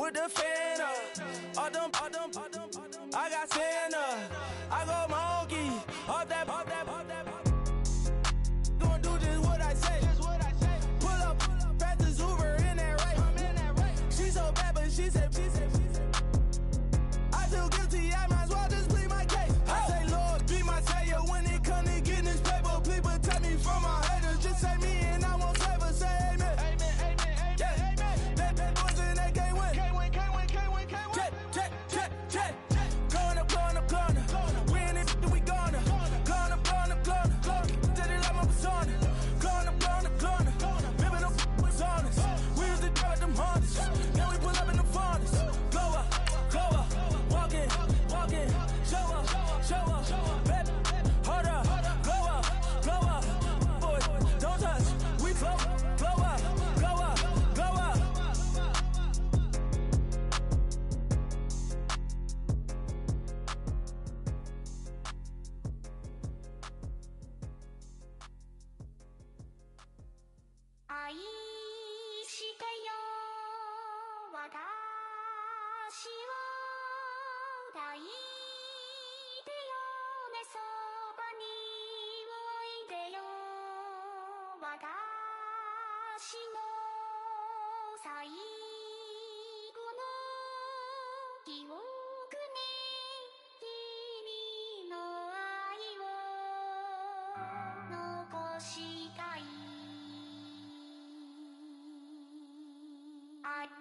put the fan up. All them, I got Santa. I go monkey. Up that. Gonna do just what I say. Pull up, practice Uber in that right. She so bad, but she said. I feel guilty, I might as well just plead my case. I say, Lord, be my savior when it come to getting this paper. Please protect me from my haters. Just say me and I won't save say amen. Yeah. Bad boys and they can't win. Check. Corner. Win it, we gonna. Corner. Did it like my persona. Corner. Ripping them was honest. We used to drive them Hondas. Now we pull up in the furnace. Glow up. Walking. Show up. Baby, hold up. Glow up. Boys, don't touch. We glow up.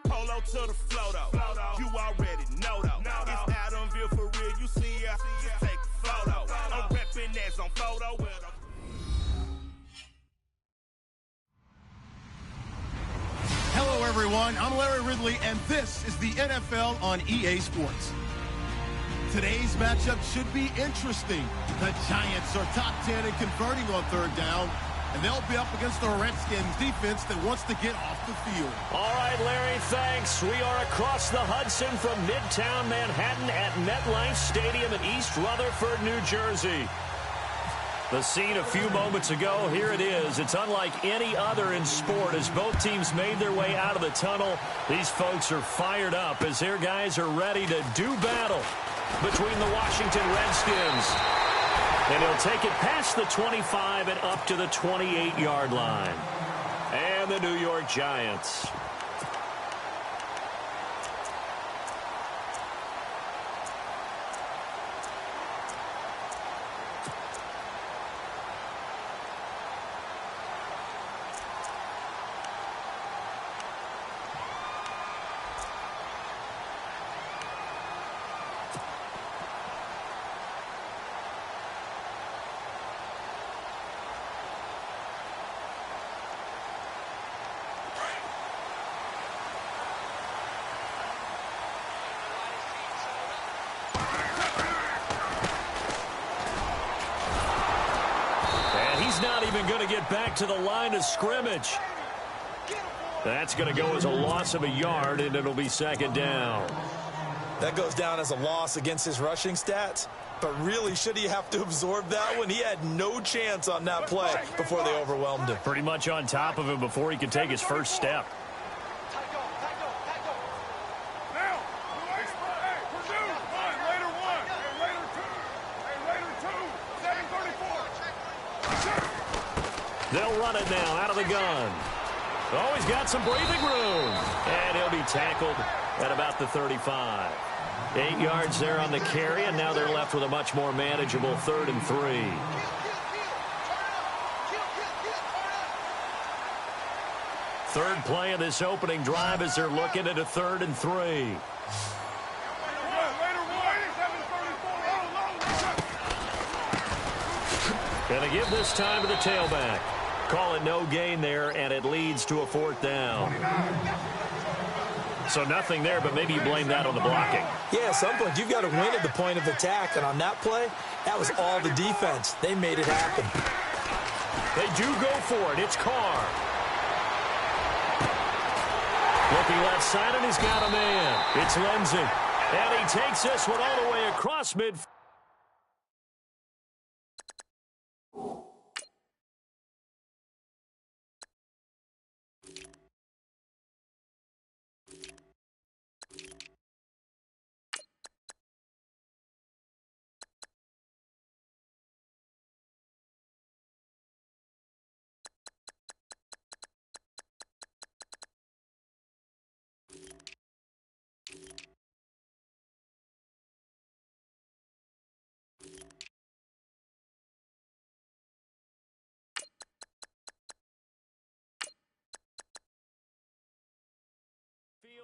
Polo to the flow though. You already know though. It's Adamville for real. You see ya, just take a photo. I'm reppin' that's on photo with a. Hello everyone, I'm Larry Ridley and this is the NFL on EA Sports. Today's matchup should be interesting. The Giants are top 10 in converting on third down, and they'll be up against the Redskins defense that wants to get off the field. All right, Larry, thanks. We are across the Hudson from Midtown Manhattan at MetLife Stadium in East Rutherford, New Jersey. The scene a few moments ago, here it is. It's unlike any other in sport as both teams made their way out of the tunnel. These folks are fired up as their guys are ready to do battle between the Washington Redskins. And he'll take it past the 25 and up to the 28-yard line. And the New York Giants. Not even going to get back to the line of scrimmage. That's going to go as a loss of a yard, and it'll be second down. That goes down as a loss against his rushing stats. But really, should he have to absorb that one? He had no chance on that play before they overwhelmed him. Pretty much on top of him before he could take his first step. They'll run it now out of the gun. Oh, he's got some breathing room. And he'll be tackled at about the 35. 8 yards there on the carry, and now they're left with a much more manageable 3rd and 3. Third play of this opening drive as they're looking at a 3rd and 3. Gonna give this time to the tailback. Call it no gain there, and it leads to a 4th down. So nothing there, but maybe you blame that on the blocking. Yeah, at some point, you've got to win at the point of attack, and on that play, that was all the defense. They made it happen. They do go for it. It's Carr. Looking left side, and he's got a man. It's Lindsey. And he takes this one all the way across midfield.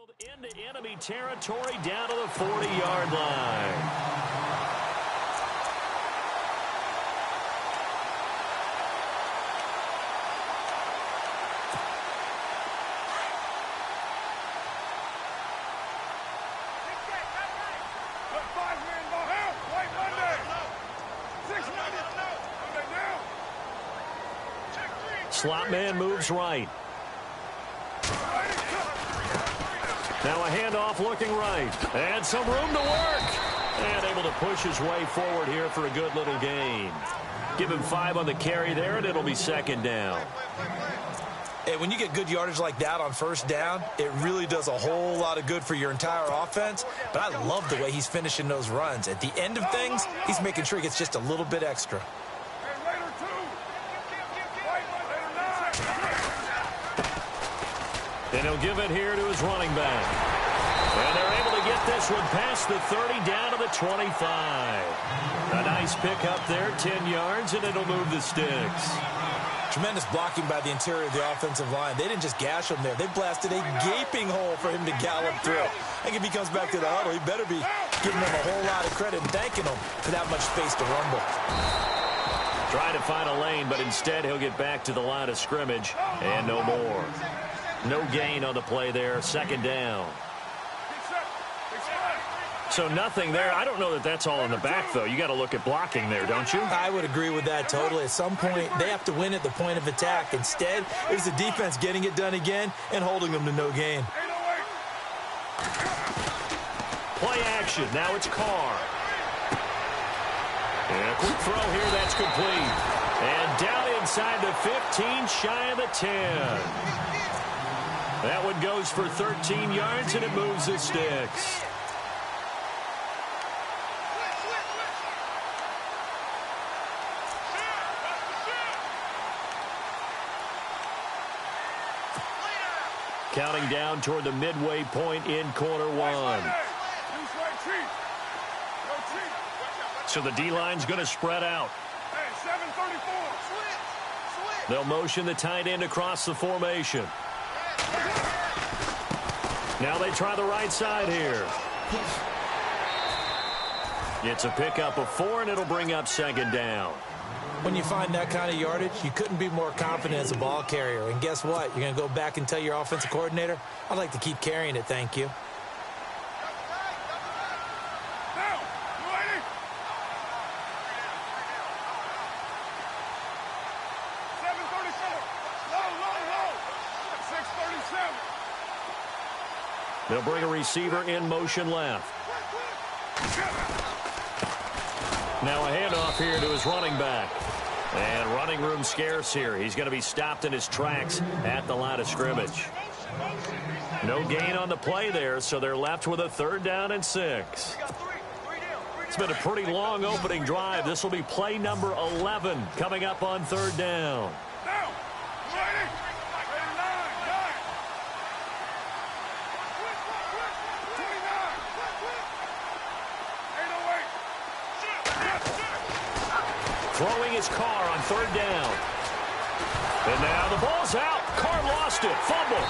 Into enemy territory down to the 40-yard line. Slot man moves right. Now a handoff looking right. And some room to work. And able to push his way forward here for a good little gain. Give him 5 on the carry there, and it'll be second down. Hey, when you get good yardage like that on first down, it really does a whole lot of good for your entire offense. But I love the way he's finishing those runs. At the end of things, he's making sure he gets just a little bit extra. And he'll give it here to his running back. And they're able to get this one past the 30 down to the 25. A nice pickup there, 10 yards, and it'll move the sticks. Tremendous blocking by the interior of the offensive line. They didn't just gash him there. They blasted a gaping hole for him to gallop through. I think if he comes back to the huddle, he better be giving them a whole lot of credit and thanking them for that much space to rumble. Trying to find a lane, but instead he'll get back to the line of scrimmage and no more. No gain on the play there, second down. So nothing there. I don't know that that's all in the back, though. You got to look at blocking there, don't you? I would agree with that totally. At some point, they have to win at the point of attack. Instead, it's the defense getting it done again and holding them to no gain. Play action. Now it's Carr. And a quick throw here. That's complete. And down inside the 15, shy of the 10. That one goes for 13 yards, and it moves the sticks. Counting down toward the midway point in quarter one. So the D-line's going to spread out. They'll motion the tight end across the formation. Now they try the right side here. It's a pickup of 4, and it'll bring up second down. When you find that kind of yardage, you couldn't be more confident as a ball carrier. And guess what? You're going to go back and tell your offensive coordinator, I'd like to keep carrying it, thank you. They'll bring a receiver in motion left. Now a handoff here to his running back. And running room scarce here. He's going to be stopped in his tracks at the line of scrimmage. No gain on the play there, so they're left with a 3rd down and 6. It's been a pretty long opening drive. This will be play number 11 coming up on 3rd down. Throwing his Carr on 3rd down. And now the ball's out. Carr lost it. Fumble.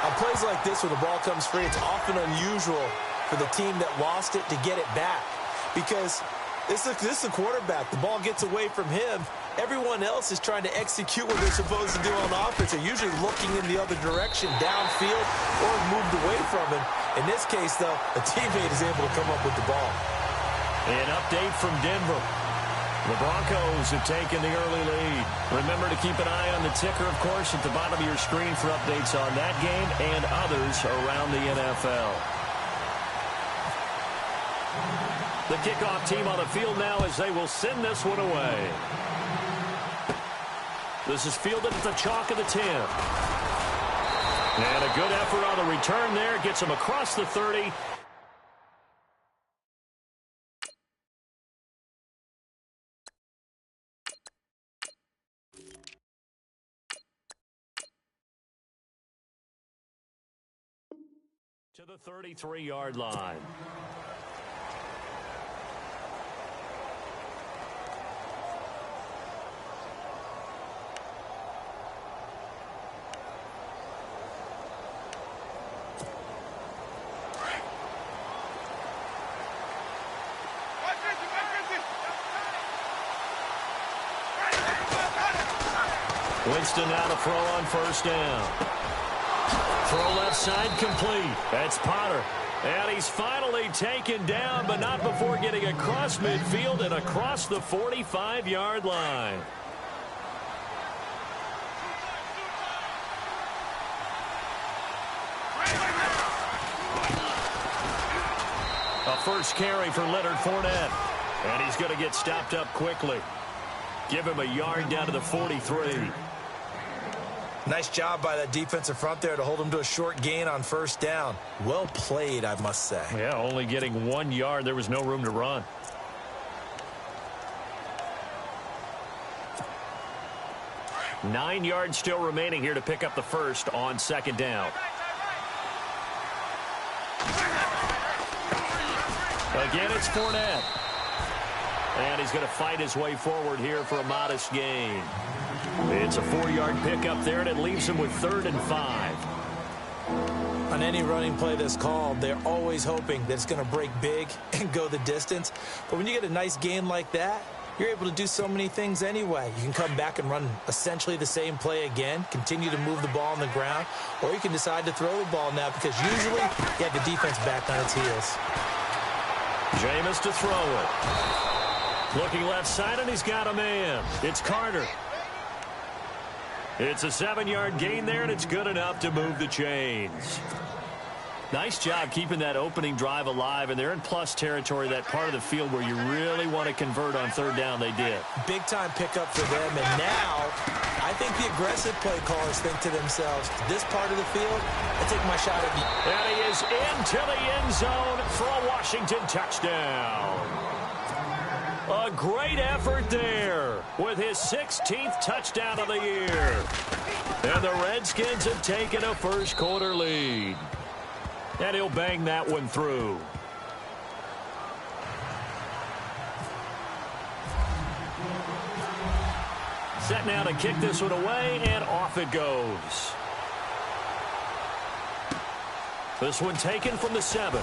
On plays like this where the ball comes free, it's often unusual for the team that lost it to get it back. Because this is the quarterback. The ball gets away from him. Everyone else is trying to execute what they're supposed to do on offense. They're usually looking in the other direction, downfield, or moved away from him. In this case, though, a teammate is able to come up with the ball. An update from Denver. The Broncos have taken the early lead. Remember to keep an eye on the ticker, of course, at the bottom of your screen for updates on that game and others around the NFL. The kickoff team on the field now as they will send this one away. This is fielded at the chalk of the 10. And a good effort on the return there. Gets him across the 30. To the 33-yard line. Winston now to throw on first down. Throw left side complete. That's Potter. And he's finally taken down, but not before getting across midfield and across the 45-yard line. A first carry for Leonard Fournette. And he's going to get stopped up quickly. Give him a yard down to the 43. Nice job by that defensive front there to hold him to a short gain on first down. Well played, I must say. Yeah, only getting 1 yard. There was no room to run. Nine yards still remaining here to pick up the first on second down. Again, it's Fournette. And he's going to fight his way forward here for a modest gain. It's a 4-yard pickup there, and it leaves him with 3rd and 5. On any running play that's called, they're always hoping that it's going to break big and go the distance. But when you get a nice gain like that, you're able to do so many things anyway. You can come back and run essentially the same play again, continue to move the ball on the ground, or you can decide to throw the ball now because usually you have the defense back on its heels. Jameis to throw it. Looking left side, and he's got a man. It's Carter. It's a 7-yard gain there, and it's good enough to move the chains. Nice job keeping that opening drive alive, and they're in plus territory, that part of the field where you really want to convert on third down. They did. Big-time pickup for them, and now I think the aggressive play callers think to themselves, this part of the field, I take my shot at you. And he is into the end zone for a Washington touchdown. A great effort there with his 16th touchdown of the year. And the Redskins have taken a first-quarter lead. And he'll bang that one through. Set now to kick this one away, and off it goes. This one taken from the 7.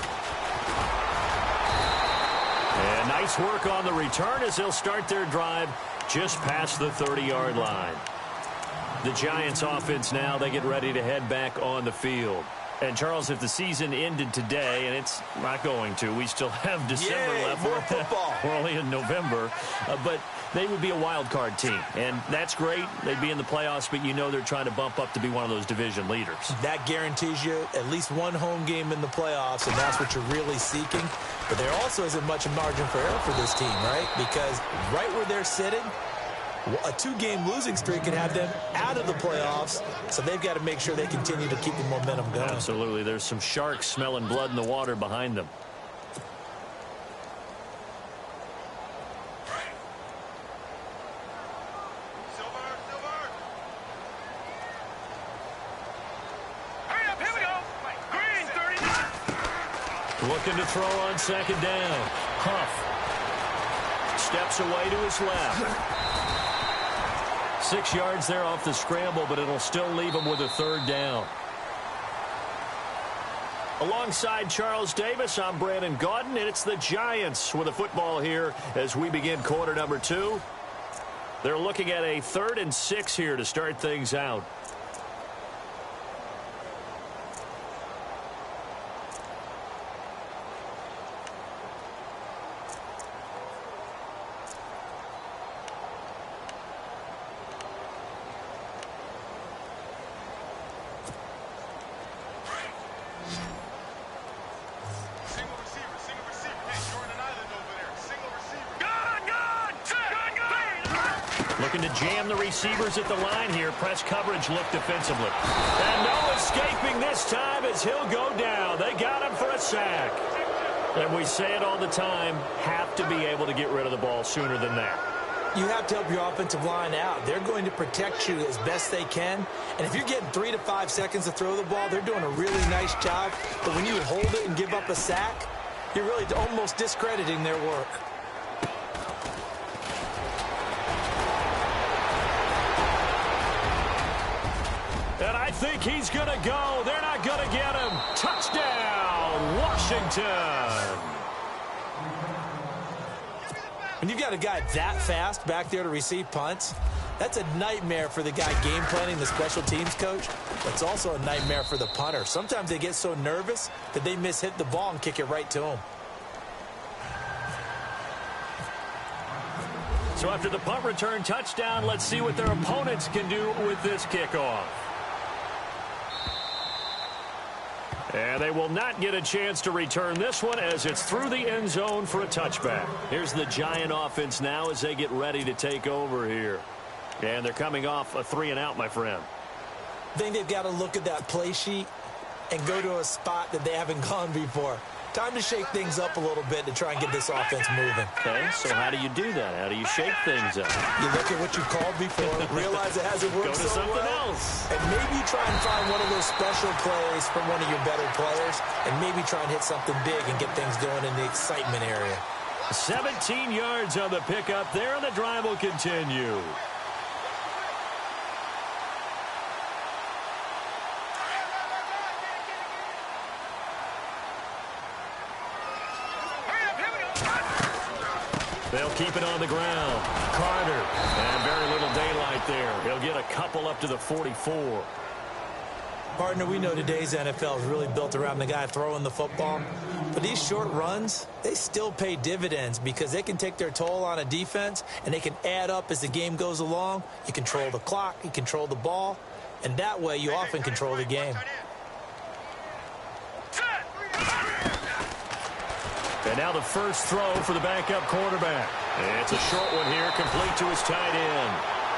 And nice work on the return as they'll start their drive just past the 30-yard line. The Giants offense now, they get ready to head back on the field. And, Charles, if the season ended today, and it's not going to, we still have December left. More football. We're only in November. But they would be a wild card team. And that's great. They'd be in the playoffs, but you know they're trying to bump up to be one of those division leaders. That guarantees you at least one home game in the playoffs, and that's what you're really seeking. But there also isn't much margin for error for this team, right? Because right where they're sitting, a 2-game losing streak could have them out of the playoffs, so they've got to make sure they continue to keep the momentum going. Absolutely. There's some sharks smelling blood in the water behind them. Looking to throw on second down. Huff steps away to his left. 6 yards there off the scramble, but it'll still leave him with a third down. Alongside Charles Davis, I'm Brandon Gaudin, and it's the Giants with the football here as we begin quarter number 2. They're looking at a 3rd and 6 here to start things out. Looking to jam the receivers at the line here. Press coverage look defensively. And no escaping this time as he'll go down. They got him for a sack. And we say it all the time, have to be able to get rid of the ball sooner than that. You have to help your offensive line out. They're going to protect you as best they can. And if you're getting 3 to 5 seconds to throw the ball, they're doing a really nice job. But when you hold it and give up a sack, you're really almost discrediting their work. And I think he's going to go. They're not going to get him. Touchdown, Washington. When you've got a guy that fast back there to receive punts, That's a nightmare for the guy game planning, the special teams coach. It's also a nightmare for the punter. Sometimes they get so nervous that they mishit the ball and kick it right to him. So after the punt return touchdown, let's see what their opponents can do with this kickoff. And they will not get a chance to return this one as it's through the end zone for a touchback. Here's the Giant offense now as they get ready to take over here. And they're coming off a 3-and-out, my friend. I think they've got to look at that play sheet and go to a spot that they haven't gone before. Time to shake things up a little bit to try and get this offense moving. Okay, so how do you do that? How do you shake things up? You look at what you called before, realize it hasn't worked so well. Go to something else. And maybe try and find one of those special plays from one of your better players, and maybe try and hit something big and get things going in the excitement area. 17 yards on the pickup there, and the drive will continue. They'll keep it on the ground. Carter, and very little daylight there. He'll get a couple up to the 44. Partner, we know today's NFL is really built around the guy throwing the football. But these short runs, they still pay dividends because they can take their toll on a defense, and they can add up as the game goes along. You control the clock, you control the ball, and that way you often control the game. And now the first throw for the backup quarterback. It's a short one here, complete to his tight end.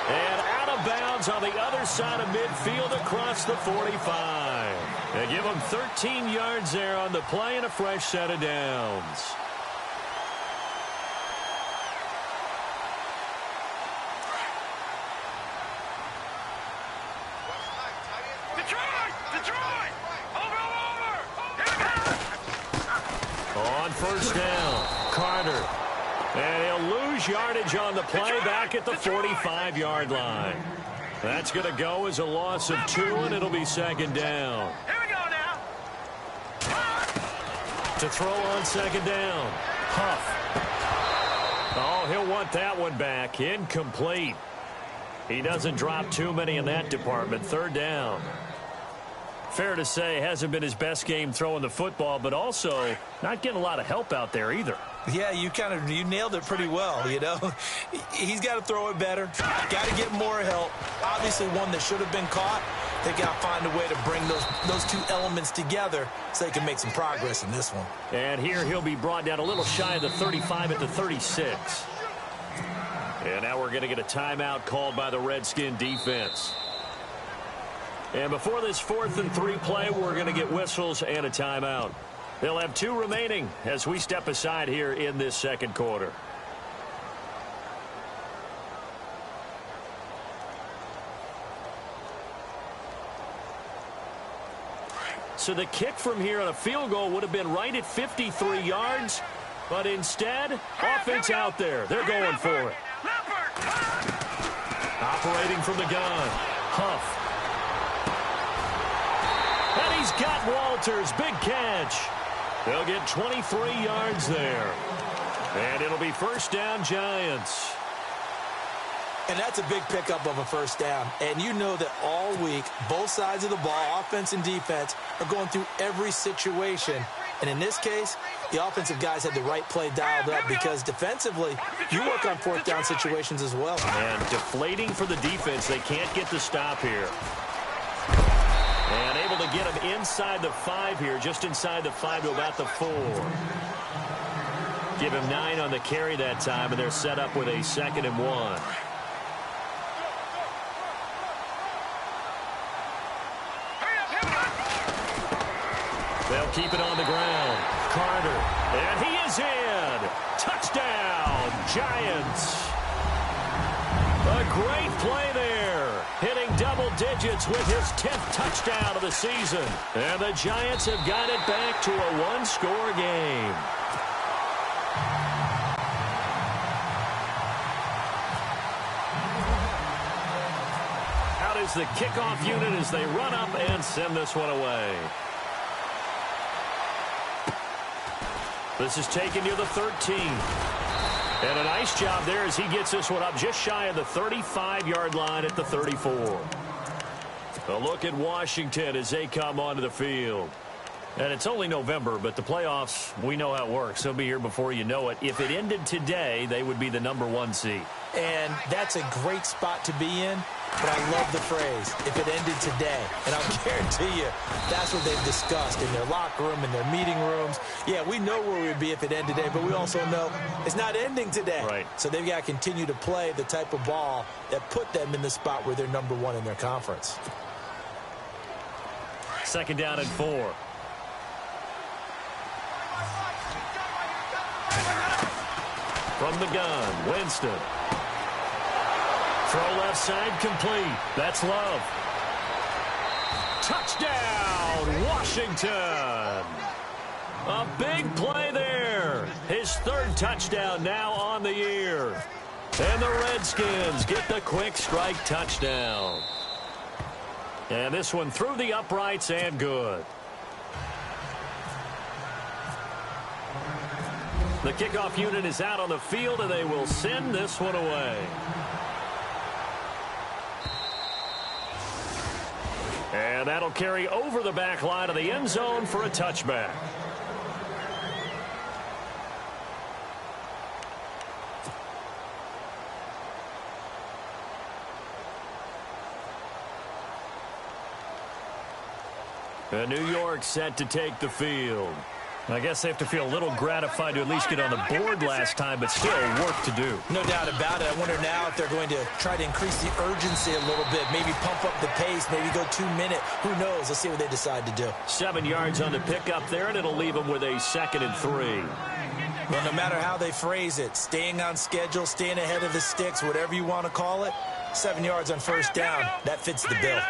And out of bounds on the other side of midfield across the 45. They give him 13 yards there on the play and a fresh set of downs. On first down, Carter. And he'll lose yardage on the play back at the 45-yard line. That's going to go as a loss of 2, and it'll be second down. Here we go now. To throw on second down, Huff. Oh, he'll want that one back. Incomplete. He doesn't drop too many in that department. Third down. Fair to say, hasn't been his best game throwing the football, but also not getting a lot of help out there either. Yeah, you nailed it pretty well, you know. He's got to throw it better. Got to get more help. Obviously one that should have been caught. They got to find a way to bring those two elements together so they can make some progress in this one. And here he'll be brought down a little shy of the 35 at the 36. And now we're going to get a timeout called by the Redskin defense. And before this 4th and 3 play, we're going to get whistles and a timeout. They'll have 2 remaining as we step aside here in this second quarter. So the kick from here on a field goal would have been right at 53 yards, but instead, offense out there. They're going for it. Operating from the gun, Huff. And he's got Walters. Big catch. They'll get 23 yards there. And it'll be first down, Giants. And that's a big pickup of a first down. And you know that all week, both sides of the ball, offense and defense, are going through every situation. And in this case, the offensive guys had the right play dialed up because defensively, you work on 4th down situations as well. And deflating for the defense. They can't get the stop here. And able to get him inside the 5 here, just inside the 5 to about the 4. Give him 9 on the carry that time, and they're set up with a 2nd and 1. They'll keep it on the ground. Carter, and he is in. Touchdown, Giants. A great play there, hitting double digits with his 10th touchdown of the season. And the Giants have got it back to a 1-score game. Out is the kickoff unit as they run up and send this one away. This is taken near the 13. And a nice job there as he gets this one up just shy of the 35-yard line at the 34. A look at Washington as they come onto the field. And it's only November, but the playoffs, we know how it works. They'll be here before you know it. If it ended today, they would be the #1 seed. And that's a great spot to be in, but I love the phrase, if it ended today. And I'll guarantee you, that's what they've discussed in their locker room, in their meeting rooms. Yeah, we know where we'd be if it ended today, but we also know it's not ending today. Right. So they've got to continue to play the type of ball that put them in the spot where they're #1 in their conference. 2nd down and 4. From the gun, Winston. Throw left side, complete. That's Love. Touchdown, Washington. A big play there. His 3rd touchdown now on the year. And the Redskins get the quick strike touchdown. And this one through the uprights and good. The kickoff unit is out on the field, and they will send this one away. And that'll carry over the back line of the end zone for a touchback. And New York set to take the field. I guess they have to feel a little gratified to at least get on the board last time, but still work to do. No doubt about it. I wonder now if they're going to try to increase the urgency a little bit, maybe pump up the pace, maybe go 2-minute. Who knows? Let's see what they decide to do. 7 yards on the pickup there, and it'll leave them with a 2nd and 3. Well, no matter how they phrase it, staying on schedule, staying ahead of the sticks, whatever you want to call it, 7 yards on 1st down, that fits the bill.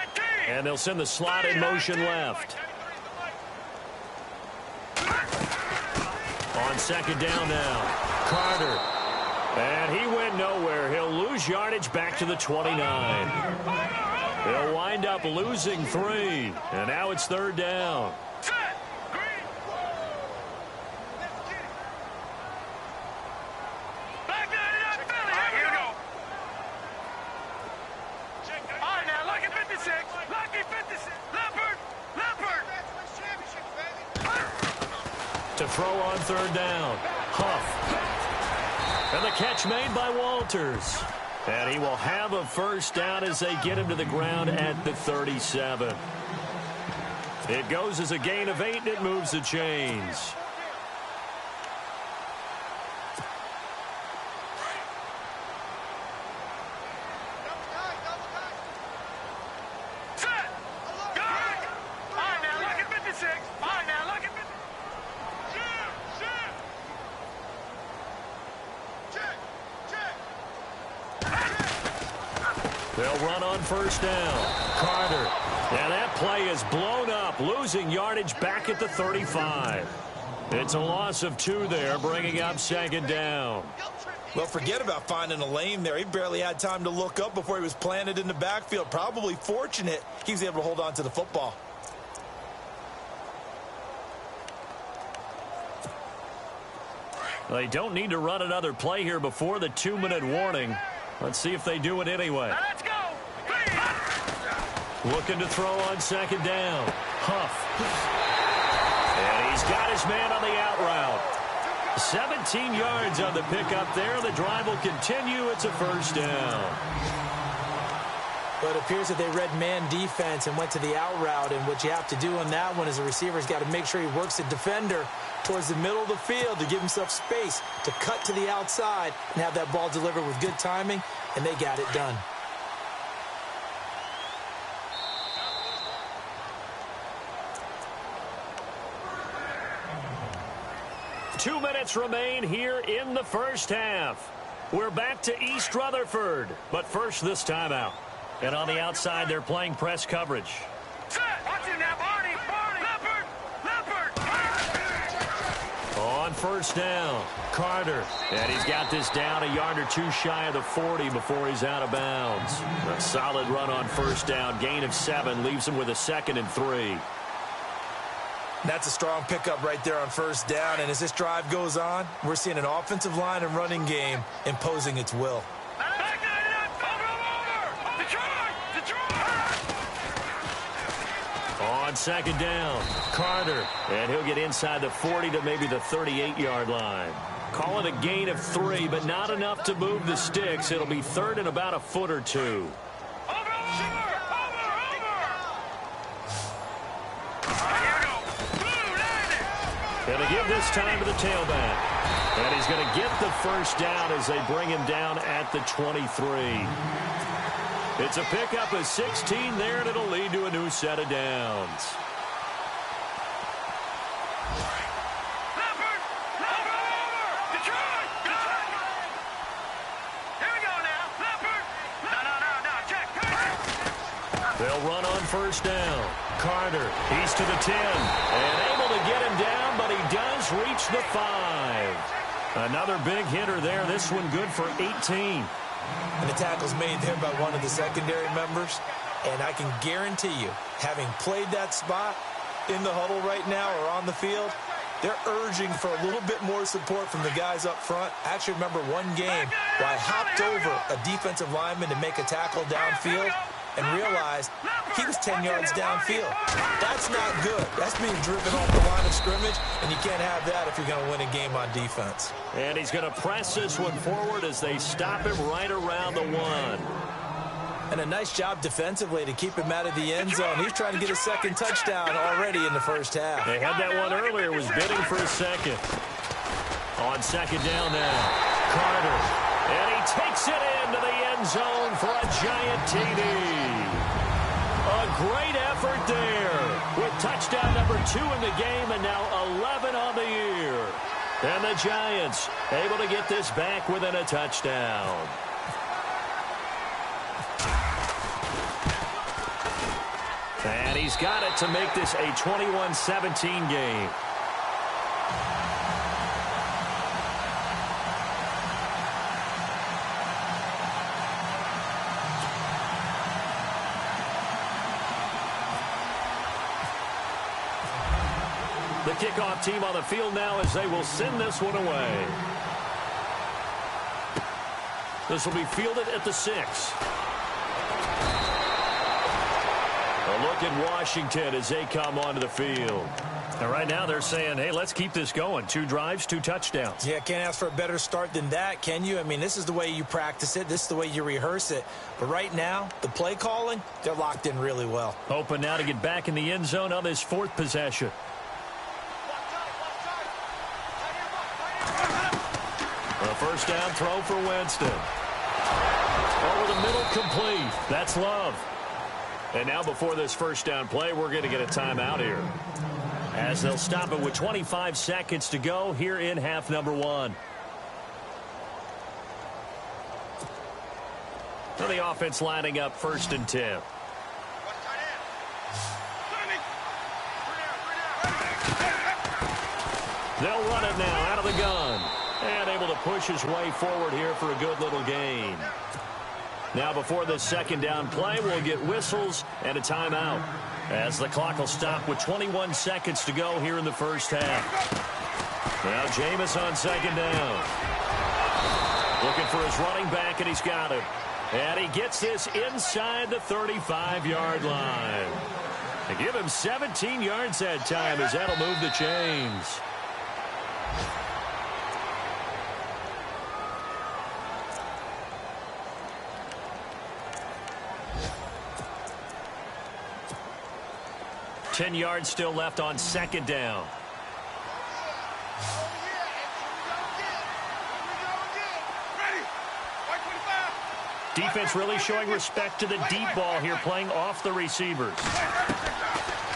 And they'll send the slot in motion left. On 2nd down now, Carter. And he went nowhere. He'll lose yardage back to the 29. He'll wind up losing 3. And now it's 3rd down. To throw on 3rd down. Huff. And the catch made by Walters. And he will have a 1st down as they get him to the ground at the 37. It goes as a gain of 8, and it moves the chains. They'll run on 1st down. Carter. And that play is blown up, losing yardage back at the 35. It's a loss of 2 there, bringing up 2nd down. Well, forget about finding a lane there. He barely had time to look up before he was planted in the backfield. Probably fortunate he was able to hold on to the football. They don't need to run another play here before the 2-minute warning. Let's see if they do it anyway. Now let's go. Looking to throw on 2nd down. Huff. And he's got his man on the out route. 17 yards on the pickup there. The drive will continue. It's a 1st down. But it appears that they read man defense and went to the out route. And what you have to do on that one is a receiver's got to make sure he works the defender towards the middle of the field to give himself space to cut to the outside and have that ball delivered with good timing, and they got it done. Two minutes remain here in the 1st half. We're back to East Rutherford, but first this timeout. And on the outside, they're playing press coverage. On 1st down, Carter. And he's got this down a yard or 2 shy of the 40 before he's out of bounds. A solid run on 1st down. Gain of 7 leaves him with a 2nd and 3. That's a strong pickup right there on first down. And as this drive goes on, we're seeing an offensive line and running game imposing its will. On second down, Carter. And he'll get inside the 40 to maybe the 38-yard line. Call it a gain of 3, but not enough to move the sticks. It'll be third and about a foot or two. Going to give this time to the tailback. And he's going to get the first down as they bring him down at the 23. It's a pickup of 16 there, and it'll lead to a new set of downs. They'll run on first down. Carter, he's to the 10, and able to get him down, but he does reach the 5. Another big hitter there. This one good for 18. And the tackle's made there by one of the secondary members. And I can guarantee you, having played that spot in the huddle right now or on the field, they're urging for a little bit more support from the guys up front. I actually remember one game where I hopped over a defensive lineman to make a tackle downfield and realized he was 10 yards downfield. That's not good. That's being driven off the line of scrimmage, and you can't have that if you're going to win a game on defense. And he's going to press this one forward as they stop him right around the 1. And a nice job defensively to keep him out of the end zone. He's trying to get a second touchdown already in the first half. They had that one earlier, was bidding for a second. On second down now, Carter. And he takes it into the end zone for a giant TD. A great effort there with touchdown number 2 in the game and now 11 on the year. And the Giants able to get this back within a touchdown. And he's got it to make this a 21-17 game. The kickoff team on the field now as they will send this one away. This will be fielded at the 6. A look at Washington as they come onto the field. And right now they're saying, hey, let's keep this going. 2 drives, 2 touchdowns. Yeah, can't ask for a better start than that, can you? I mean, this is the way you practice it. This is the way you rehearse it. But right now, the play calling, they're locked in really well. Hoping now to get back in the end zone on this 4th possession. A first down throw for Winston. Over the middle, complete. That's Love. And now before this first down play, we're going to get a timeout here, as they'll stop it with 25 seconds to go here in half number 1. So the offense lining up 1st and 10. They'll run it now out of the gun. And able to push his way forward here for a good little gain. Now before this second down play, we'll get whistles and a timeout, as the clock will stop with 21 seconds to go here in the first half. Now Jameis on second down. Looking for his running back, and he's got him. And he gets this inside the 35-yard line. They give him 17 yards that time, as that'll move the chains. Ten yards still left on second down. Defense really showing respect to the deep ball here, playing off the receivers.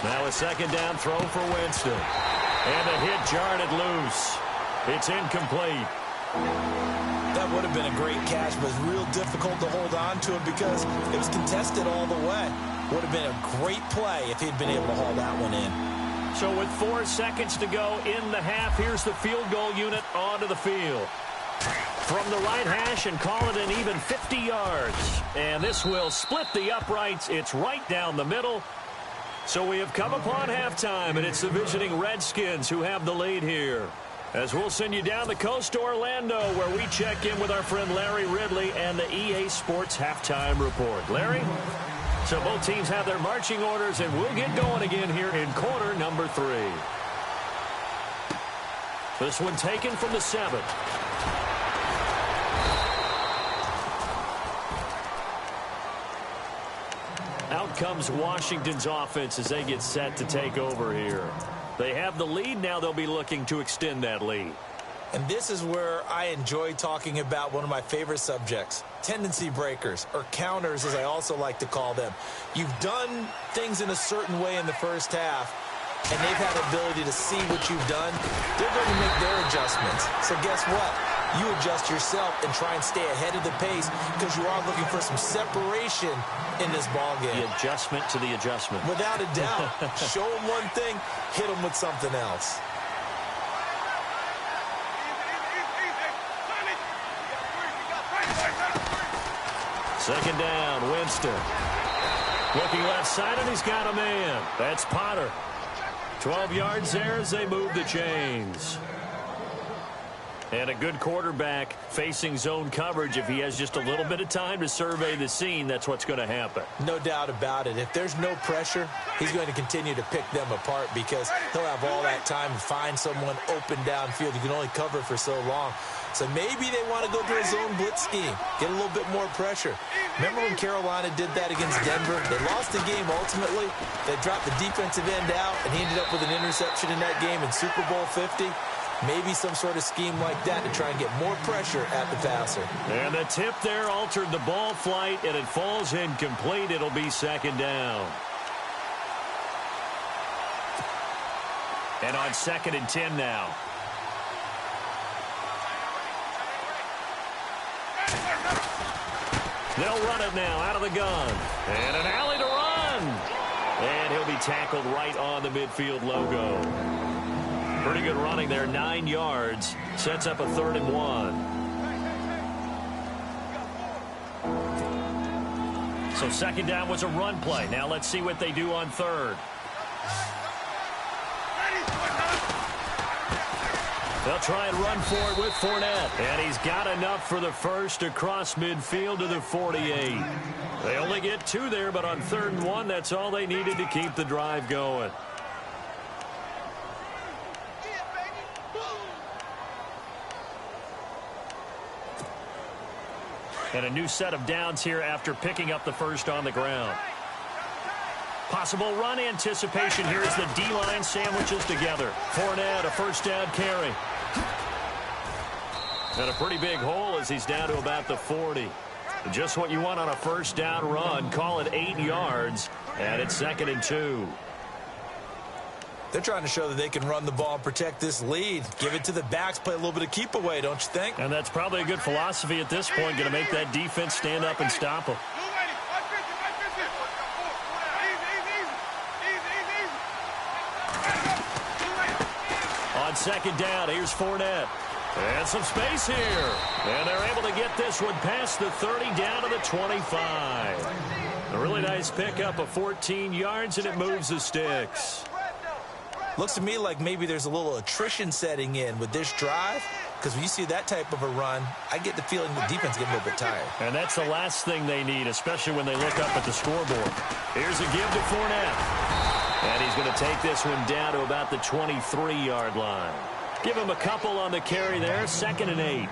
Now a second down throw for Winston. And the hit jarred it loose. It's incomplete. That would have been a great catch, but it's real difficult to hold on to it because it was contested all the way. Would have been a great play if he'd been able to haul that one in. So with 4 seconds to go in the half, here's the field goal unit onto the field. From the right hash, and call it an even 50 yards. And this will split the uprights. It's right down the middle. So we have come upon halftime, and it's the visiting Redskins who have the lead here. As we'll send you down the coast to Orlando, where we check in with our friend Larry Ridley and the EA Sports Halftime Report. Larry? So both teams have their marching orders, and we'll get going again here in quarter number 3. This one taken from the 7. Out comes Washington's offense as they get set to take over here. They have the lead. Now they'll be looking to extend that lead. And this is where I enjoy talking about one of my favorite subjects, tendency breakers, or counters as I also like to call them. You've done things in a certain way in the first half, and they've had the ability to see what you've done. They're going to make their adjustments. So guess what? You adjust yourself and try and stay ahead of the pace because you are looking for some separation in this ball game. The adjustment to the adjustment. Without a doubt. Show them one thing, hit them with something else. Second down, Winston. Looking left side, and he's got a man. That's Potter. 12 yards there as they move the chains. And a good quarterback facing zone coverage. If he has just a little bit of time to survey the scene, that's what's going to happen. No doubt about it. If there's no pressure, he's going to continue to pick them apart because he'll have all that time to find someone open downfield. You can only cover for so long. So maybe they want to go to a zone blitz scheme, get a little bit more pressure. Remember when Carolina did that against Denver? They lost the game ultimately. They dropped the defensive end out, and he ended up with an interception in that game in Super Bowl 50. Maybe some sort of scheme like that to try and get more pressure at the passer. And the tip there altered the ball flight, and it falls incomplete. It'll be second down. And on 2nd and 10 now. They'll run it now out of the gun. And an alley to run. And he'll be tackled right on the midfield logo. Pretty good running there, 9 yards. Sets up a 3rd and 1. So second down was a run play. Now let's see what they do on 3rd. They'll try and run for it with Fournette. And he's got enough for the first across midfield to the 48. They only get 2 there, but on 3rd and 1, that's all they needed to keep the drive going. And a new set of downs here after picking up the first on the ground. Possible run anticipation here as the D-line sandwiches together. Fournette, a first down carry. And a pretty big hole as he's down to about the 40. Just what you want on a first down run. Call it 8 yards. And it's 2nd and 2. They're trying to show that they can run the ball and protect this lead. Give it to the backs, play a little bit of keep away, don't you think? And that's probably a good philosophy at this point. Going to make that defense stand up and stop them. On 2nd down, here's Fournette. And some space here. And they're able to get this one past the 30 down to the 25. A really nice pickup of 14 yards, and it moves the sticks. Looks to me like maybe there's a little attrition setting in with this drive, because when you see that type of a run, I get the feeling the defense getting a little bit tired. And that's the last thing they need, especially when they look up at the scoreboard. Here's a give to Fournette. And he's going to take this one down to about the 23-yard line. Give him a couple on the carry there, 2nd and 8.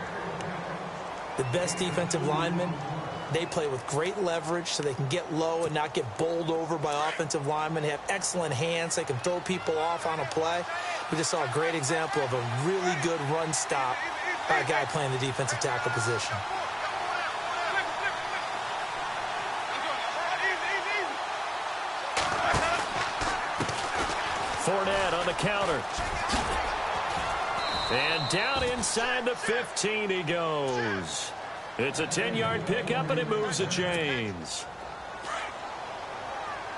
The best defensive linemen, they play with great leverage so they can get low and not get bowled over by offensive linemen. They have excellent hands. They can throw people off on a play. We just saw a great example of a really good run stop by a guy playing the defensive tackle position. Fournette on the counter. And down inside the 15 he goes. It's a 10-yard pickup, and it moves the chains.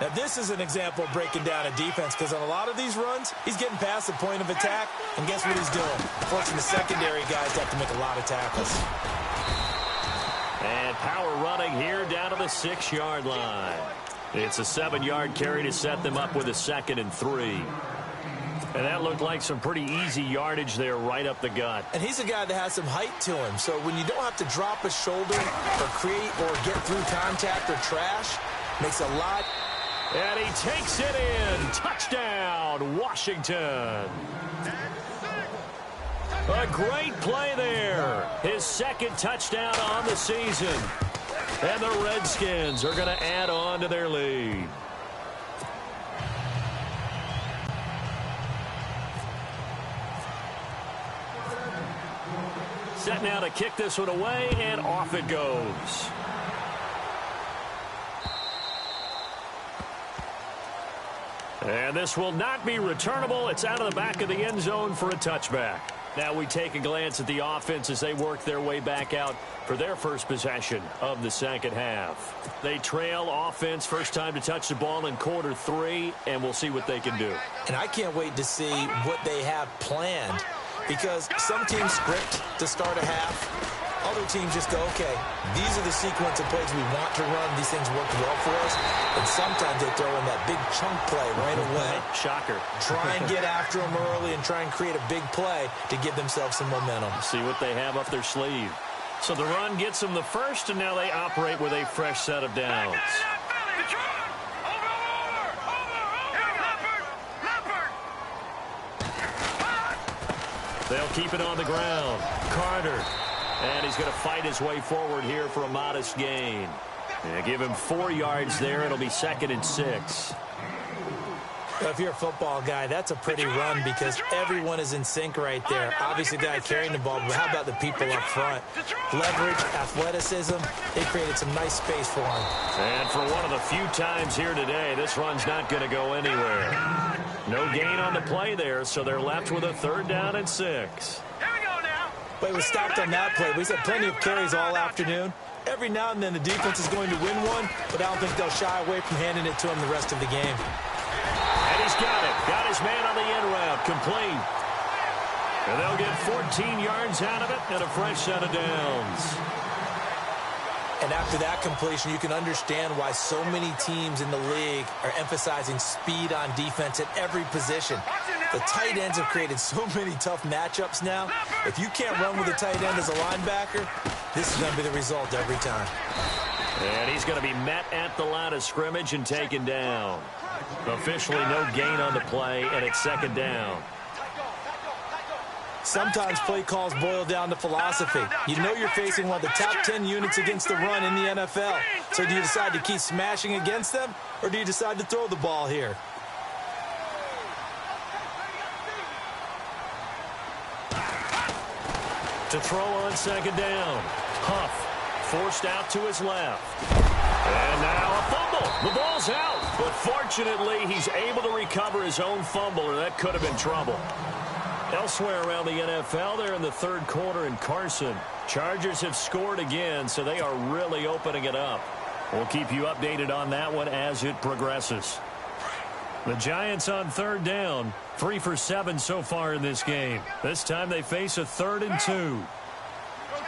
Now, this is an example of breaking down a defense, because on a lot of these runs, he's getting past the point of attack, and guess what he's doing? Forcing the secondary guys to have to make a lot of tackles. And power running here down to the 6-yard line. It's a 7-yard carry to set them up with a 2nd and 3. And that looked like some pretty easy yardage there right up the gut. And he's a guy that has some height to him. So when you don't have to drop a shoulder or create or get through contact or trash, makes a lot. And he takes it in. Touchdown, Washington. A great play there. His 2nd touchdown on the season. And the Redskins are going to add on to their lead. Set now to kick this one away, and off it goes. And this will not be returnable. It's out of the back of the end zone for a touchback. Now we take a glance at the offense as they work their way back out for their first possession of the second half. They trail offense, first time to touch the ball in quarter 3, and we'll see what they can do. And I can't wait to see what they have planned, because some teams script to start a half. Other teams just go, okay, these are the sequence of plays we want to run. These things work well for us. And sometimes they throw in that big chunk play right away. Shocker. Try and get after them early and try and create a big play to give themselves some momentum. See what they have up their sleeve. So the run gets them the first, and now they operate with a fresh set of downs. They'll keep it on the ground. Carter. And he's going to fight his way forward here for a modest gain. Yeah, give him 4 yards there. It'll be 2nd and 6. Well, if you're a football guy, that's a pretty run because everyone is in sync right there. Obviously, the guy carrying the ball, but how about the people up front? Leverage, athleticism, they created some nice space for him. And for one of the few times here today, this run's not going to go anywhere. No gain on the play there, so they're left with a 3rd down and 6. But it was stopped on that play. We've had plenty of carries all afternoon. Every now and then the defense is going to win one, but I don't think they'll shy away from handing it to him the rest of the game. And he's got it. Got his man on the end route. Complete. And they'll get 14 yards out of it and a fresh set of downs. And after that completion, you can understand why so many teams in the league are emphasizing speed on defense at every position. The tight ends have created so many tough matchups now. If you can't run with a tight end as a linebacker, this is going to be the result every time. And he's going to be met at the line of scrimmage and taken down. Officially no gain on the play, and it's 2nd down. Sometimes play calls boil down to philosophy. You know you're facing one of the top 10 units against the run in the NFL. So do you decide to keep smashing against them, or do you decide to throw the ball here? To throw on 2nd down. Huff forced out to his left. And now a fumble. The ball's out. But fortunately, he's able to recover his own fumble, or that could have been trouble. Elsewhere around the NFL, they're in the 3rd quarter in Carson. Chargers have scored again, so they are really opening it up. We'll keep you updated on that one as it progresses. The Giants on 3rd down, 3 for 7 so far in this game. This time they face a 3rd and 2. Go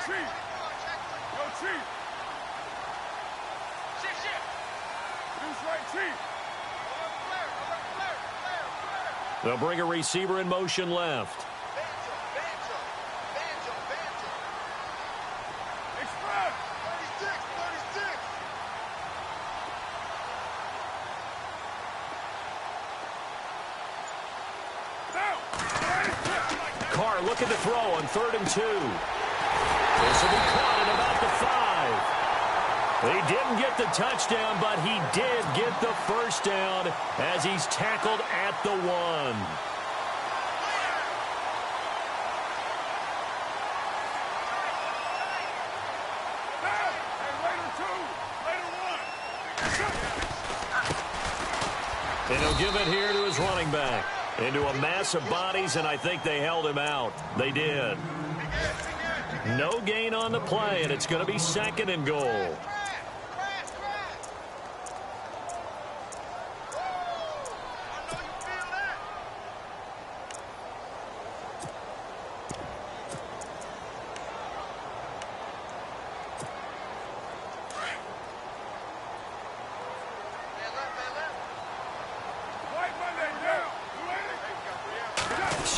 Chief! Go Chief! Who's right, Chief? They'll bring a receiver in motion left. Express! 36! Carr looking to throw on 3rd and 2. This will be caught at about the 5. He didn't get the touchdown, but he did get the first down as he's tackled at the 1. And he'll give it here to his running back. Into a mass of bodies, and I think they held him out. They did. No gain on the play, and it's going to be 2nd and goal.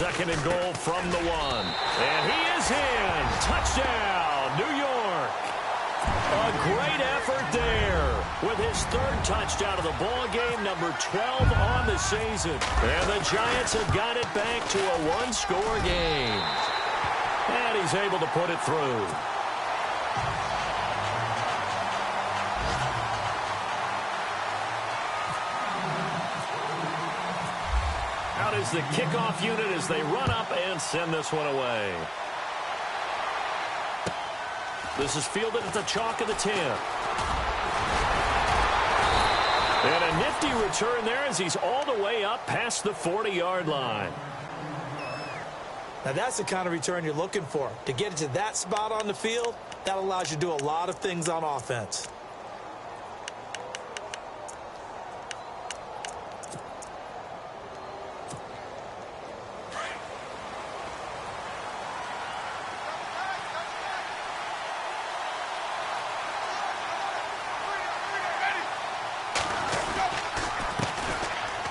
2nd and goal from the 1. And he is in. Touchdown, New York. A great effort there with his 3rd touchdown of the ball game, number 12 on the season. And the Giants have got it back to a 1-score game. And he's able to put it through. Out is the kickoff unit as they run up and send this one away. This is fielded at the chalk of the 10. And a nifty return there as he's all the way up past the 40-yard line. Now that's the kind of return you're looking for. To get it to that spot on the field, that allows you to do a lot of things on offense.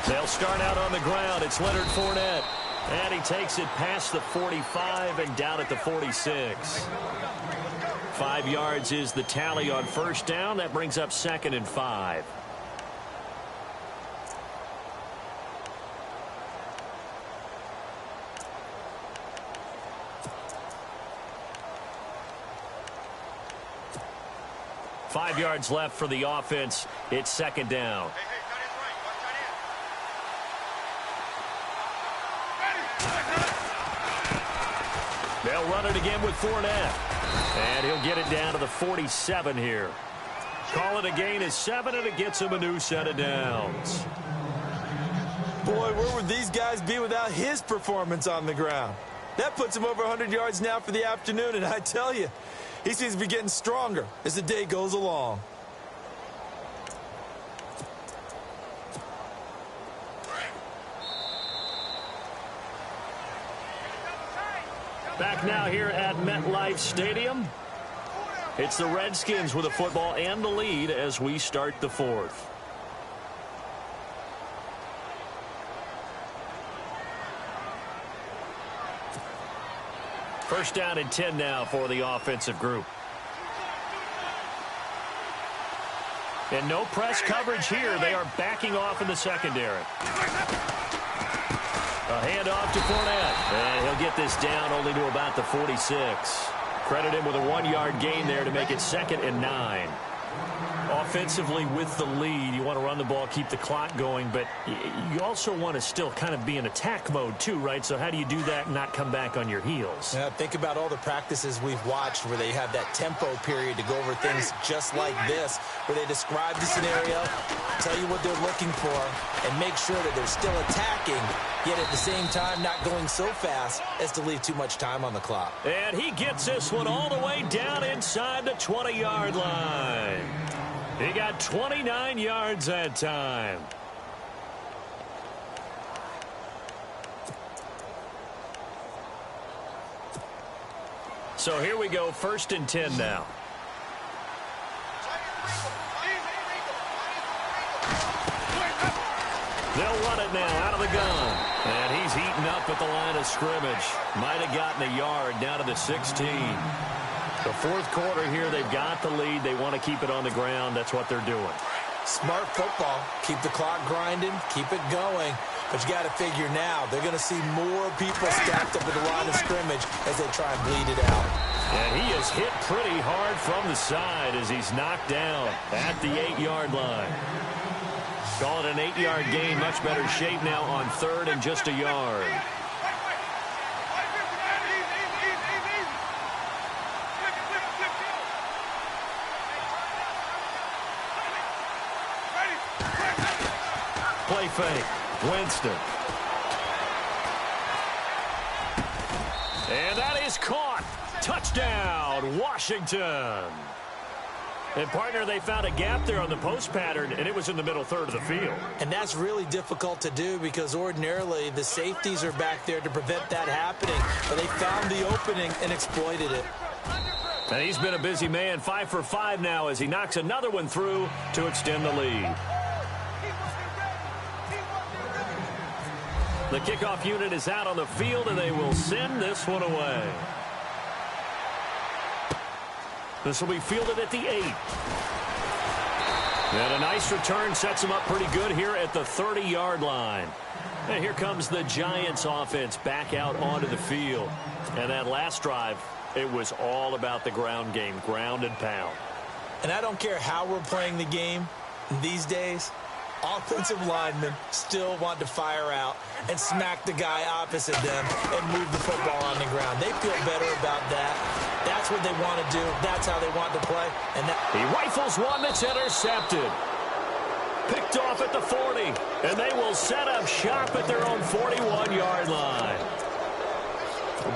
They'll start out on the ground. It's Leonard Fournette. And he takes it past the 45 and down at the 46. 5 yards is the tally on 1st down. That brings up 2nd and 5. Five yards left for the offense. It's 2nd down. They'll run it again with Fournette. And he'll get it down to the 47 here. Call it a gain of 7, and it gets him a new set of downs. Boy, where would these guys be without his performance on the ground? That puts him over 100 yards now for the afternoon, and I tell you, he seems to be getting stronger as the day goes along. Back now here at MetLife Stadium. It's the Redskins with the football and the lead as we start the 4th. First down and 10 now for the offensive group. And no press coverage here. They are backing off in the secondary. A handoff to Fournette. And he'll get this down only to about the 46. Credit him with a 1-yard gain there to make it 2nd and 9. Offensively with the lead, you want to run the ball, keep the clock going, but you also want to still kind of be in attack mode too, right? So how do you do that and not come back on your heels? Yeah, think about all the practices we've watched where they have that tempo period to go over things just like this, where they describe the scenario, tell you what they're looking for, and make sure that they're still attacking, yet at the same time not going so fast as to leave too much time on the clock. And he gets this one all the way down inside the 20-yard line. He got 29 yards that time. So here we go, 1st and 10 now. They'll run it now out of the gun. And he's eaten up at the line of scrimmage. Might have gotten a yard down to the 16. The 4th quarter here, they've got the lead. They want to keep it on the ground. That's what they're doing. Smart football. Keep the clock grinding. Keep it going. But you got to figure now, they're going to see more people stacked up at the line of scrimmage as they try and bleed it out. And he is hit pretty hard from the side as he's knocked down at the 8-yard line. Call it an 8-yard gain. Much better shape now on 3rd and just a yard. Play fake. Winston. And that is caught. Touchdown, Washington. And, partner, they found a gap there on the post pattern, and it was in the middle 3rd of the field. And that's really difficult to do because ordinarily the safeties are back there to prevent that happening. But they found the opening and exploited it. And he's been a busy man, 5 for 5 now as he knocks another one through to extend the lead. The kickoff unit is out on the field, and they will send this one away. This will be fielded at the 8. And a nice return sets them up pretty good here at the 30-yard line. And here comes the Giants offense back out onto the field. And that last drive, it was all about the ground game, ground and pound. And I don't care how we're playing the game these days, offensive linemen still want to fire out and smack the guy opposite them and move the football on the ground. They feel better about that. That's what they want to do. That's how they want to play. And he rifles one that's intercepted. Picked off at the 40. And they will set up shop at their own 41-yard line.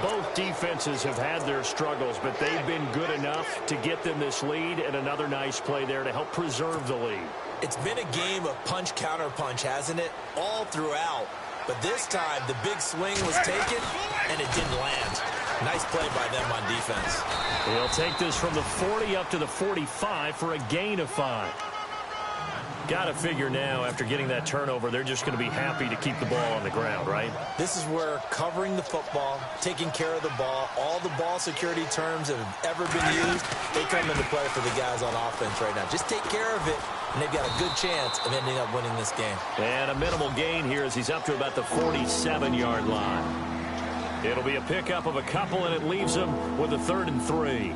Both defenses have had their struggles, but they've been good enough to get them this lead, and another nice play there to help preserve the lead. It's been a game of punch-counter-punch, hasn't it? All throughout. But this time, the big swing was taken, and it didn't land. Nice play by them on defense. They'll take this from the 40 up to the 45 for a gain of 5. Got to figure now, after getting that turnover, they're just going to be happy to keep the ball on the ground, right? This is where covering the football, taking care of the ball, all the ball security terms that have ever been used, they come into play for the guys on offense right now. Just take care of it, and they've got a good chance of ending up winning this game. And a minimal gain here as he's up to about the 47-yard line. It'll be a pickup of a couple, and it leaves him with a 3rd and 3.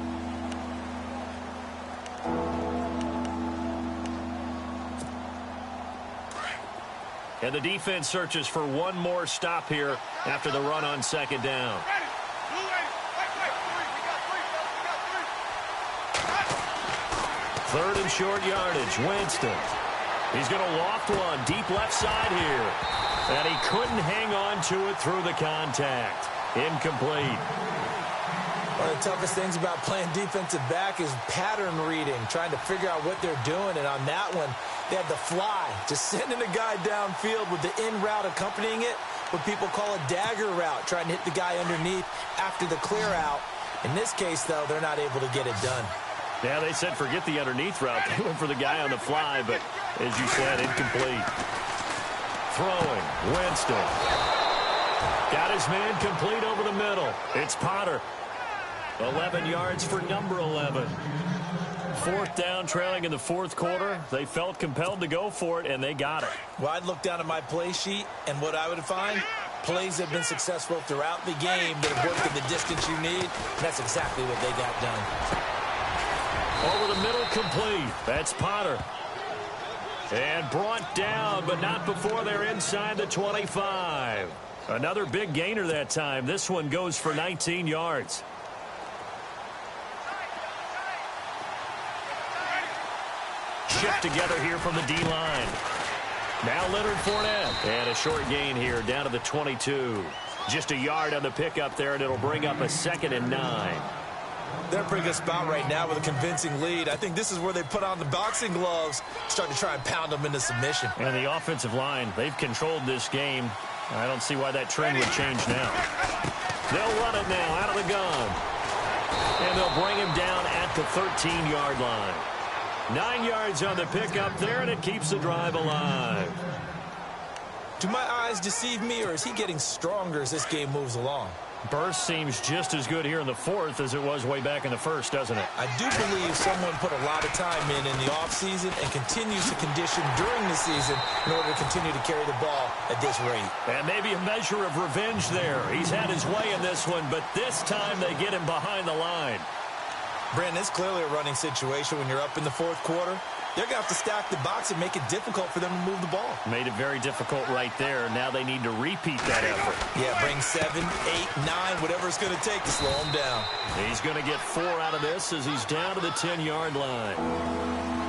And the defense searches for one more stop here after the run on 2nd down. Third and short yardage, Winston. He's going to loft one deep left side here. And he couldn't hang on to it through the contact. Incomplete. One of the toughest things about playing defensive back is pattern reading, trying to figure out what they're doing. And on that one, they had the fly, just sending a guy downfield with the in route accompanying it, what people call a dagger route, trying to hit the guy underneath after the clear out. In this case, though, they're not able to get it done. Yeah, they said forget the underneath route. They went for the guy on the fly, but as you said, incomplete. Throwing, Winston. Got his man complete over the middle. It's Potter. 11 yards for number 11. 4th down, trailing in the 4th quarter. They felt compelled to go for it, and they got it. Well, I'd look down at my play sheet, and what I would find, plays have been successful throughout the game that have worked in the distance you need, and that's exactly what they got done. Over the middle, complete. That's Potter. And brought down, but not before they're inside the 25. Another big gainer that time. This one goes for 19 yards. Shift together here from the D-line. Now Leonard Fournette. And a short gain here down to the 22. Just a yard on the pickup there, and it'll bring up a 2nd and 9. They're in a pretty good spot right now with a convincing lead. I think this is where they put on the boxing gloves, start to try and pound them into submission. And the offensive line, they've controlled this game. I don't see why that trend would change now. They'll run it now out of the gun. And they'll bring him down at the 13-yard line. 9 yards on the pickup there, and it keeps the drive alive. Do my eyes deceive me, or is he getting stronger as this game moves along? Burst seems just as good here in the 4th as it was way back in the 1st, doesn't it? I do believe someone put a lot of time in the offseason and continues to condition during the season in order to continue to carry the ball at this rate. And maybe a measure of revenge there. He's had his way in this one, but this time they get him behind the line. Brandon, it's clearly a running situation when you're up in the 4th quarter. They're going to have to stack the box and make it difficult for them to move the ball. Made it very difficult right there. Now they need to repeat that effort. Yeah, bring 7, 8, 9, whatever it's going to take to slow him down. He's going to get 4 out of this as he's down to the 10-yard line.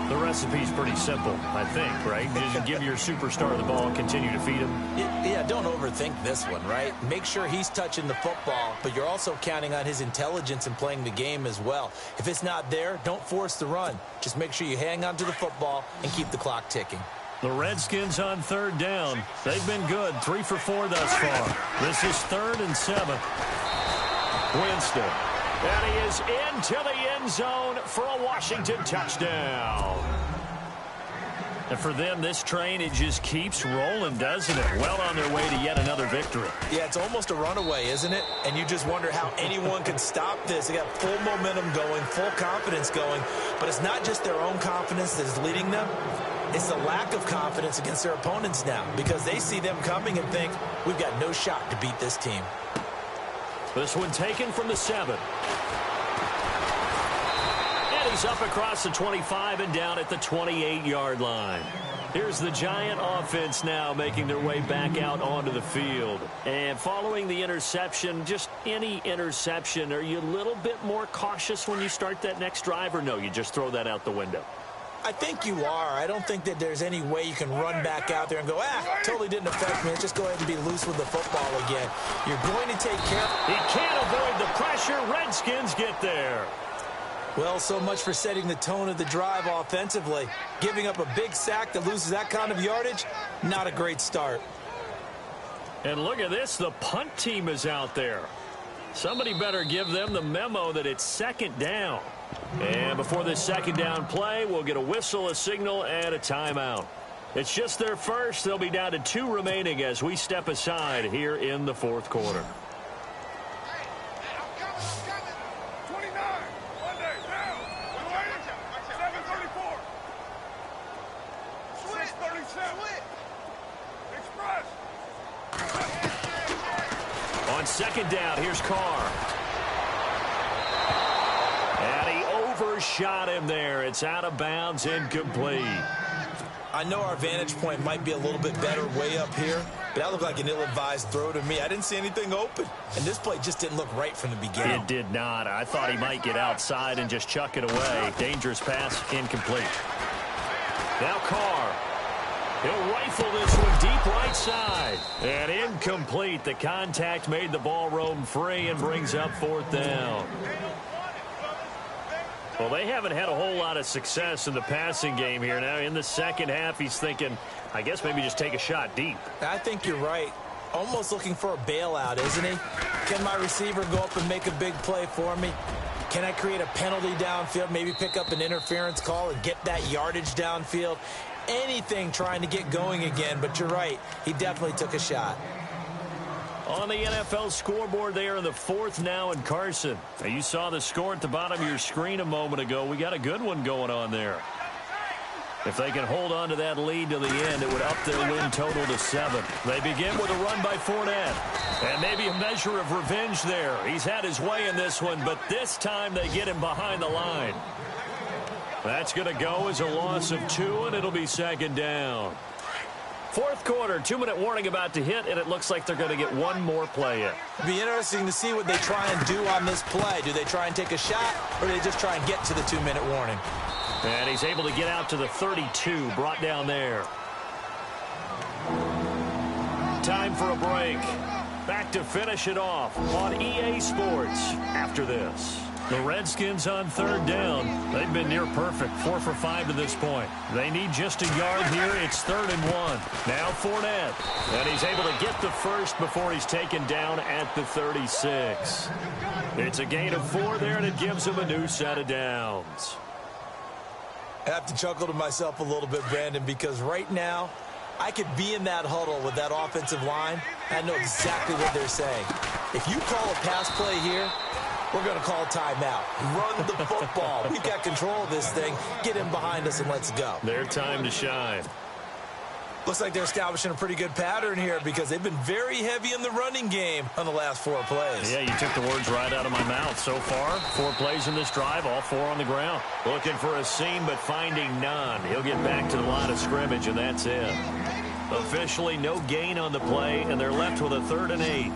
The recipe's pretty simple, I think, right? Just give your superstar the ball and continue to feed him. Yeah, don't overthink this one, right? Make sure he's touching the football, but you're also counting on his intelligence in playing the game as well. If it's not there, don't force the run. Just make sure you hang on to the football and keep the clock ticking. The Redskins on 3rd down. They've been good, 3 for 4 thus far. This is 3rd and 7. Winston. And he is into the end zone for a Washington touchdown. And for them, this train, it just keeps rolling, doesn't it? Well on their way to yet another victory. Yeah, it's almost a runaway, isn't it? And you just wonder how anyone can stop this. They got full momentum going, full confidence going. But it's not just their own confidence that is leading them. It's the lack of confidence against their opponents now, because they see them coming and think, we've got no shot to beat this team. This one taken from the 7. And he's up across the 25 and down at the 28-yard line. Here's the Giant offense now making their way back out onto the field. And following the interception, just any interception, are you a little bit more cautious when you start that next drive, or no, you just throw that out the window? I think you are. I don't think that there's any way you can run back out there and go, totally didn't affect me. Let's just go ahead and be loose with the football again. You're going to take care of it. He can't avoid the pressure. Redskins get there. Well, so much for setting the tone of the drive offensively. Giving up a big sack that loses that kind of yardage, not a great start. And look at this. The punt team is out there. Somebody better give them the memo that it's second down. And before this second down play, we'll get a whistle, a signal, and a timeout. It's just their first. They'll be down to 2 remaining as we step aside here in the fourth quarter. On second down, here's Carr. And he overshot him there. It's out of bounds, incomplete. I know our vantage point might be a little bit better way up here, but that looked like an ill-advised throw to me. I didn't see anything open, and this play just didn't look right from the beginning. It did not. I thought he might get outside and just chuck it away. Dangerous pass, incomplete. Now Carr. He'll rifle this one deep right side. And incomplete. The contact made the ball roam free and brings up fourth down. Well, they haven't had a whole lot of success in the passing game here. Now, in the second half, he's thinking, I guess maybe just take a shot deep. I think you're right. Almost looking for a bailout, isn't he? Can my receiver go up and make a big play for me? Can I create a penalty downfield, maybe pick up an interference call and get that yardage downfield? Anything trying to get going again, but you're right. He definitely took a shot. On the NFL scoreboard there in the fourth now in Carson. Now, you saw the score at the bottom of your screen a moment ago. We got a good one going on there. If they can hold on to that lead to the end, it would up their win total to 7. They begin with a run by Fournette. And maybe a measure of revenge there. He's had his way in this one, but this time they get him behind the line. That's going to go as a loss of 2, and it'll be second down. Fourth quarter, 2-minute warning about to hit, and it looks like they're going to get one more play in. It'll be interesting to see what they try and do on this play. Do they try and take a shot, or do they just try and get to the 2-minute warning? And he's able to get out to the 32, brought down there. Time for a break. Back to finish it off on EA Sports after this. The Redskins on third down. They've been near perfect, 4 for 5 to this point. They need just a yard here. It's 3rd and 1. Now Fournette. And he's able to get the first before he's taken down at the 36. It's a gain of 4 there, and it gives him a new set of downs. I have to chuckle to myself a little bit, Brandon, because right now I could be in that huddle with that offensive line. I know exactly what they're saying. If you call a pass play here, we're going to call timeout. Run the football. We've got control of this thing. Get in behind us and let's go. Their time to shine. Looks like they're establishing a pretty good pattern here because they've been very heavy in the running game on the last 4 plays. Yeah, you took the words right out of my mouth. So far, 4 plays in this drive, all 4 on the ground. Looking for a seam, but finding none. He'll get back to the line of scrimmage, and that's it. Officially, no gain on the play, and they're left with a 3rd and 8.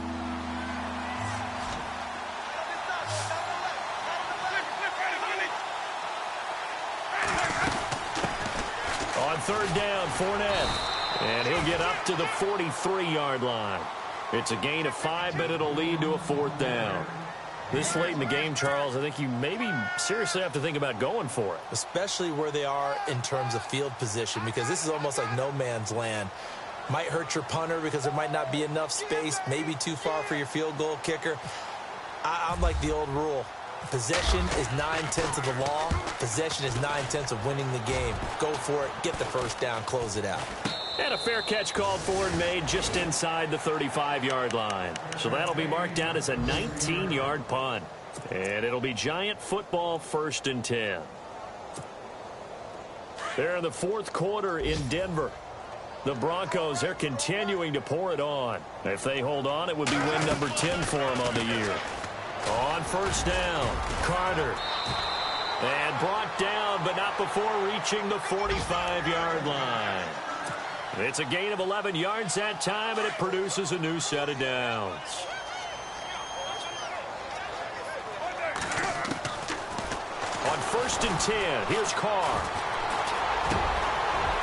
On 3rd down, Fournette. And he'll get up to the 43-yard line. It's a gain of 5, but it'll lead to a 4th down. This late in the game, Charles, I think you maybe seriously have to think about going for it. Especially where they are in terms of field position, because this is almost like no man's land. Might hurt your punter because there might not be enough space, maybe too far for your field goal kicker. I'm like the old rule. Possession is 9/10 of the law. Possession is 9/10 of winning the game. Go for it. Get the first down. Close it out. And a fair catch called for and made just inside the 35-yard line. So that'll be marked down as a 19-yard punt. And it'll be Giant football 1st and 10. They're in the 4th quarter in Denver. The Broncos, they're continuing to pour it on. If they hold on, it would be win number 10 for them on the year. On 1st down, Carter. And brought down, but not before reaching the 45-yard line. It's a gain of 11 yards that time, and it produces a new set of downs. On 1st and 10, here's Carr.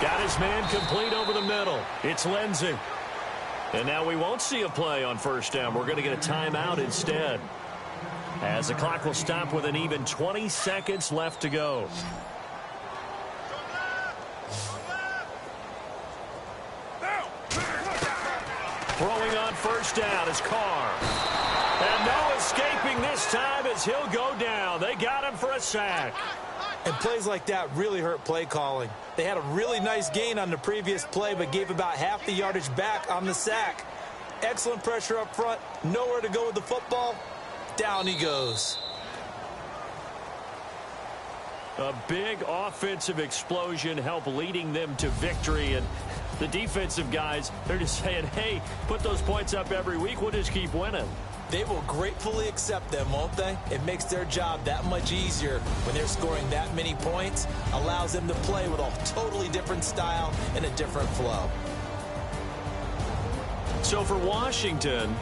Got his man complete over the middle. It's Lindsey. And now we won't see a play on 1st down. We're going to get a timeout instead, as the clock will stop with an even 20 seconds left to go. Throwing on 1st down is Carr. And no escaping this time as he'll go down. They got him for a sack. And plays like that really hurt play calling. They had a really nice gain on the previous play, but gave about half the yardage back on the sack. Excellent pressure up front. Nowhere to go with the football. Down he goes. A big offensive explosion helped leading them to victory. And the defensive guys, they're just saying, hey, put those points up every week. We'll just keep winning. They will gratefully accept them, won't they? It makes their job that much easier when they're scoring that many points. Allows them to play with a totally different style and a different flow. So for Washington,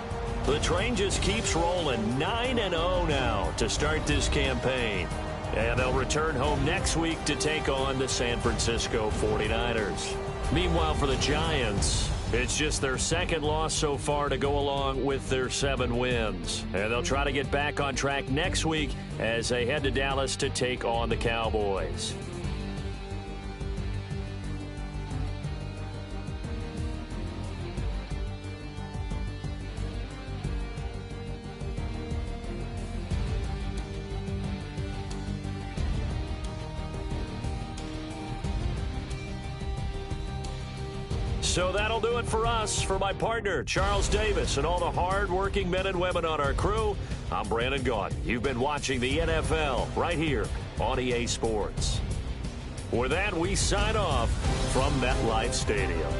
the train just keeps rolling. 9-0 now to start this campaign. And they'll return home next week to take on the San Francisco 49ers. Meanwhile, for the Giants, it's just their 2nd loss so far to go along with their 7 wins. And they'll try to get back on track next week as they head to Dallas to take on the Cowboys. So that'll do it for us. For my partner, Charles Davis, and all the hard-working men and women on our crew, I'm Brandon Gaudin. You've been watching the NFL right here on EA Sports. With that, we sign off from MetLife Stadium.